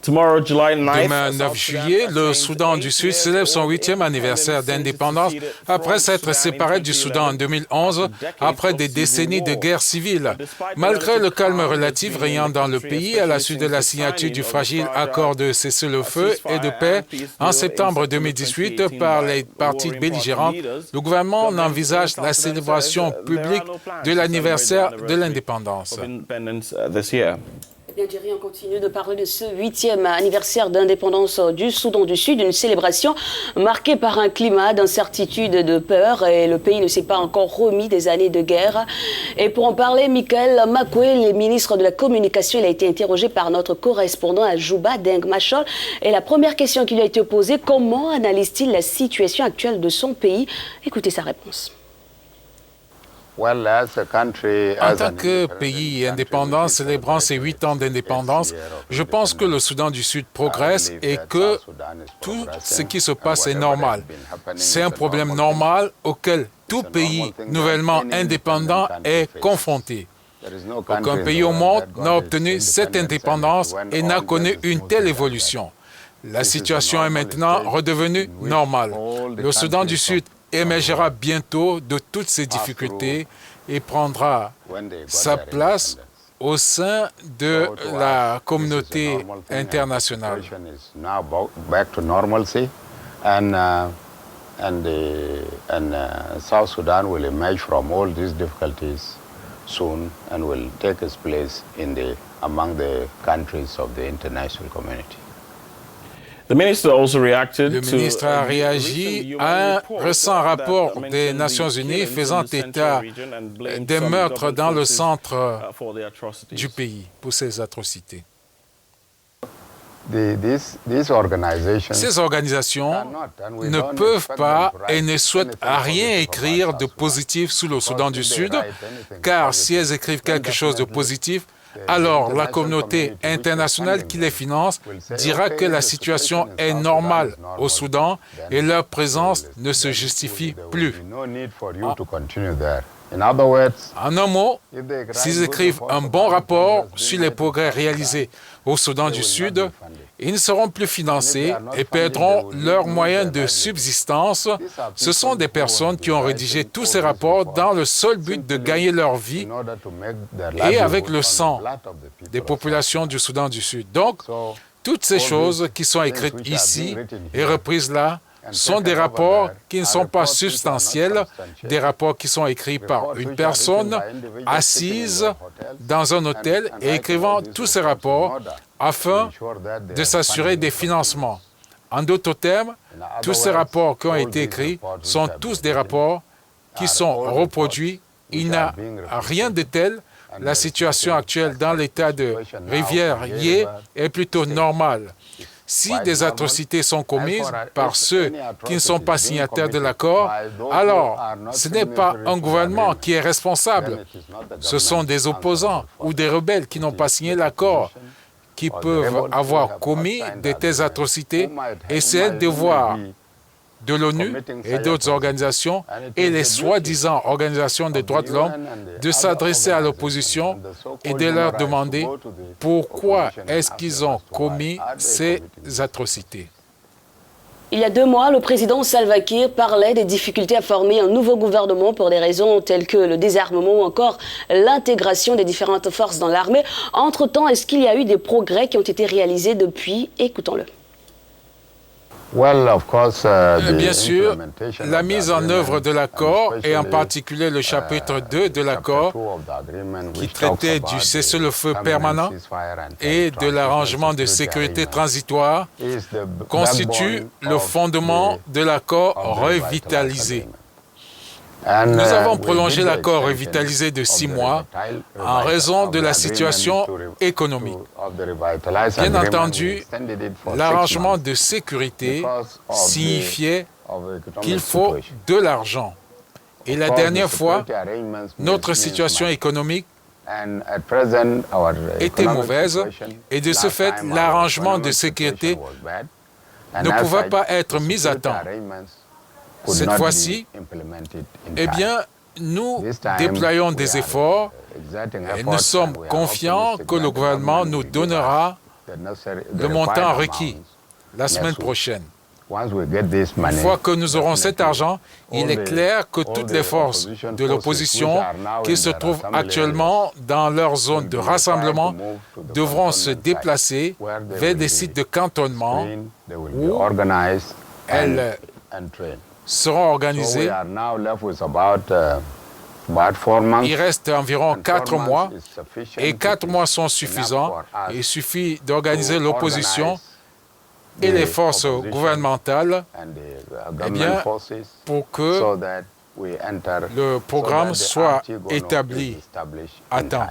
Demain, 9 juillet, le Soudan du Sud célèbre son 8e anniversaire d'indépendance après s'être séparé du Soudan en 2011 après des décennies de guerre civile. Malgré le calme relatif régnant dans le pays à la suite de la signature du fragile accord de cessez-le-feu et de paix en septembre 2018 par les parties belligérantes, le gouvernement envisage la célébration publique de l'anniversaire de l'indépendance. Bien, Jerry, on continue de parler de ce 8e anniversaire d'indépendance du Soudan du Sud, une célébration marquée par un climat d'incertitude et de peur, et le pays ne s'est pas encore remis des années de guerre. Et pour en parler, Michael Makwe, le ministre de la Communication, il a été interrogé par notre correspondant à Juba, Deng Machol, et la première question qui lui a été posée, comment analyse-t-il la situation actuelle de son pays? Écoutez sa réponse. En tant que pays indépendant célébrant ses 8 ans d'indépendance, je pense que le Soudan du Sud progresse et que tout ce qui se passe est normal. C'est un problème normal auquel tout pays nouvellement indépendant est confronté. Aucun pays au monde n'a obtenu cette indépendance et n'a connu une telle évolution. La situation est maintenant redevenue normale. Le Soudan du Sud émergera bientôt de toutes ces difficultés et prendra sa place au sein de la communauté internationale. South Sudan will emerge from all these difficulties soon and will take its place among the countries of the international community. Le ministre a réagi à un récent rapport des Nations Unies faisant état des meurtres dans le centre du pays pour ces atrocités. Ces organisations ne peuvent pas et ne souhaitent rien écrire de positif sur le Soudan du Sud, car si elles écrivent quelque chose de positif, alors la communauté internationale qui les finance dira que la situation est normale au Soudan et leur présence ne se justifie plus. En un mot, s'ils écrivent un bon rapport sur les progrès réalisés au Soudan du Sud, ils ne seront plus financés et perdront leurs moyens de subsistance. Ce sont des personnes qui ont rédigé tous ces rapports dans le seul but de gagner leur vie et avec le sang des populations du Soudan du Sud. Donc, toutes ces choses qui sont écrites ici et reprises là sont des rapports qui ne sont pas substantiels, des rapports qui sont écrits par une personne assise dans un hôtel et écrivant tous ces rapports afin de s'assurer des financements. En d'autres termes, tous ces rapports qui ont été écrits sont tous des rapports qui sont reproduits. Il n'y a rien de tel. La situation actuelle dans l'état de Rivière-Yé est plutôt normale. Si des atrocités sont commises par ceux qui ne sont pas signataires de l'accord, alors ce n'est pas un gouvernement qui est responsable. Ce sont des opposants ou des rebelles qui n'ont pas signé l'accord qui peuvent avoir commis de telles atrocités, et c'est un devoir de l'ONU et d'autres organisations et les soi-disant organisations des droits de l'homme de s'adresser à l'opposition et de leur demander pourquoi est-ce qu'ils ont commis ces atrocités. Il y a 2 mois, le président Salva Kiir parlait des difficultés à former un nouveau gouvernement pour des raisons telles que le désarmement ou encore l'intégration des différentes forces dans l'armée. Entre-temps, est-ce qu'il y a eu des progrès qui ont été réalisés depuis? Écoutons-le. Bien sûr, la mise en œuvre de l'accord, et en particulier le chapitre 2 de l'accord, qui traitait du cessez-le-feu permanent et de l'arrangement de sécurité transitoire, constitue le fondement de l'accord revitalisé. Nous avons prolongé l'accord revitalisé de 6 mois en raison de la situation économique. Bien entendu, l'arrangement de sécurité signifiait qu'il faut de l'argent. Et la dernière fois, notre situation économique était mauvaise et de ce fait, l'arrangement de sécurité ne pouvait pas être mis à temps. Cette fois-ci, eh bien, nous déployons des efforts et nous sommes confiants que le gouvernement nous donnera le montant requis la semaine prochaine. Une fois que nous aurons cet argent, il est clair que toutes les forces de l'opposition qui se trouvent actuellement dans leur zone de rassemblement devront se déplacer vers des sites de cantonnement où elles seront organisées. Il reste environ 4 mois et 4 mois sont suffisants. Il suffit d'organiser l'opposition et les forces gouvernementales pour que le programme soit établi à temps.